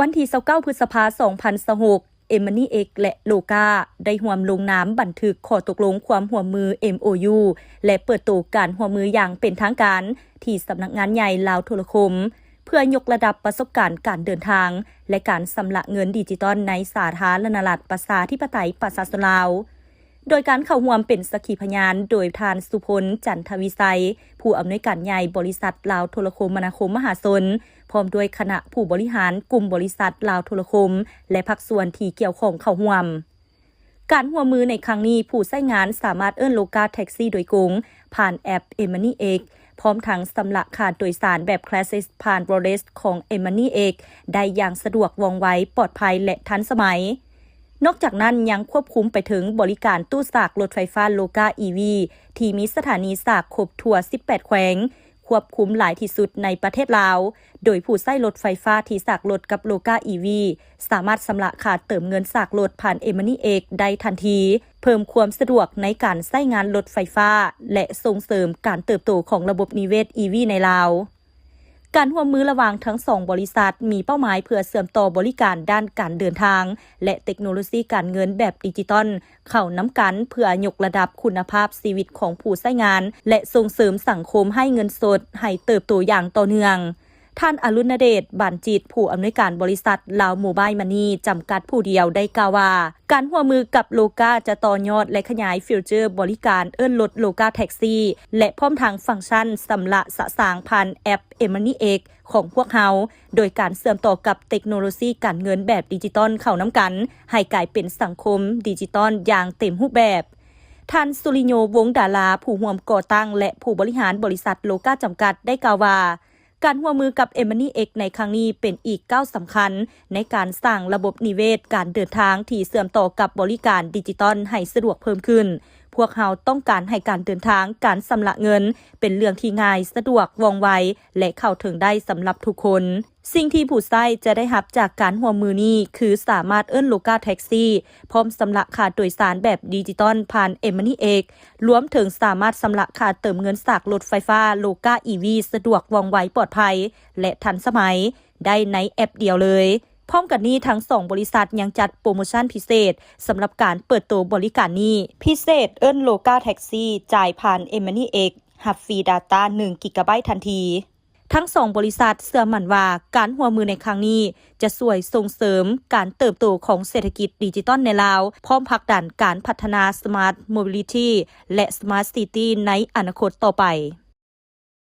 วันที่29 พฤษภาคม 2026 เอมมานี่เอกและโลกาได้ร่วมลงนามบันทึกข้อตกลงความร่วมมือ MOU และเปิดตัวการร่วมมืออย่างเป็นทางการที่สำนักงานใหญ่ลาวโทรคมเพื่อยกระดับประสบการณ์การเดินทางและการชำระเงินดิจิตอลในสาธารณรัฐประชาธิปไตยประชาชนลาวโดยการเข้าร่วมเป็นสักขีพยานโดยทานสุพลจันทวิสัยผู้อำนวยการใหญ่บริษัทลาวโทรคมนาคมมหาชนพร้อมด้วยคณะผู้บริหารกลุ่มบริษัทลาวโทรคมและภาคส่วนที่เกี่ยวข้องเข้าร่วมการร่วมมือในครั้งนี้ผู้ใช้งานสามารถเอิ้นโลกาแท็กซี่โดยกรุงผ่านแอป Money X พร้อมทั้งชำระค่าโดยสารแบบคลาสสิกผ่าน Wallet ของ Money X ได้อย่างสะดวกว่องไวปลอดภัยและทันสมัยนอกจากนั้นยังควบคุมไปถึงบริการตู้สากรถไฟฟ้าโลกา EV ที่มีสถานีสากครบทั่ว 18 แขวงควบคุมหลายที่สุดในประเทศลาวโดยผู้ใช้รถไฟฟ้าที่สากรถกับโลกา EV สามารถชำระค่าเติมเงินสากรถผ่าน Money X ได้ทันทีเพิ่มความสะดวกในการใช้งานรถไฟฟ้าและส่งเสริมการเติบโตของระบบนิเวศ EV ในลาวการร่วมมือระหว่างทั้ง2บริษัทมีเป้าหมายเพื่อเสริมต่อบริการด้านการเดินทางและเทคโนโลยีการเงินแบบดิจิตอลเข้านำกันเพื่อยกระดับคุณภาพชีวิตของผู้ใช้งานและส่งเสริมสังคมให้เงินสดให้เติบโตอย่างต่อเนื่องท่านอรุณเดช บานจิตผู้อำนวยการบริษัทลาวโมบายมันนี่จำกัดผู้เดียวได้กล่าวว่าการร่วมมือกับโลกาจะต่อยอดและขยายฟิวเจอร์บริการเอิ้นรถโลกาแท็กซี่และพร้อมทางฟังก์ชันสำหรับสะสางผ่านแอป Money X ของพวกเขาโดยการเชื่อมต่อกับเทคโนโลยีการเงินแบบดิจิตอลเข้านำกันให้กลายเป็นสังคมดิจิตอลอย่างเต็มรูปแบบท่านสุริโญ วงศ์ดาราผู้ร่วมก่อตั้งและผู้บริหารบริษัทโลกาจำกัดได้กล่าวว่าการร่วมมือกับ Money X ในครั้งนี้เป็นอีกก้าวสำคัญในการสร้างระบบนิเวศการเดินทางที่เชื่อมต่อกับบริการดิจิตอลให้สะดวกเพิ่มขึ้นพวกเราต้องการให้การเดินทางการชำระเงินเป็นเรื่องที่ง่ายสะดวกว่องไวและเข้าถึงได้สำหรับทุกคนสิ่งที่ผู้ใช้จะได้รับจากการร่วมมือนี้คือสามารถเอิ้นโลกาแท็กซี่พร้อมชำระค่าโดยสารแบบดิจิตอลผ่าน Money X รวมถึงสามารถชำระค่าเติมเงินสากรถไฟฟ้าโลกา EV สะดวกว่องไวปลอดภัยและทันสมัยได้ในแอปเดียวเลยพร้อมกันนี้ทั้ง2บริษัทยังจัดโปรโมชั่นพิเศษสำหรับการเปิดตัวบริการนี้พิเศษเอิ้นโลกาแท็กซี่จ่ายผ่าน Money X หับฟรี Data 1 กิกะไบต์ทันทีทั้ง2บริษัทเชื่อมั่นว่าการร่วมมือในครั้งนี้จะช่วยส่งเสริมการเติบโตของเศรษฐกิจดิจิตอลในลาวพร้อมผลักดันการพัฒนา Smart Mobility และ Smart City ในอนาคตต่อไป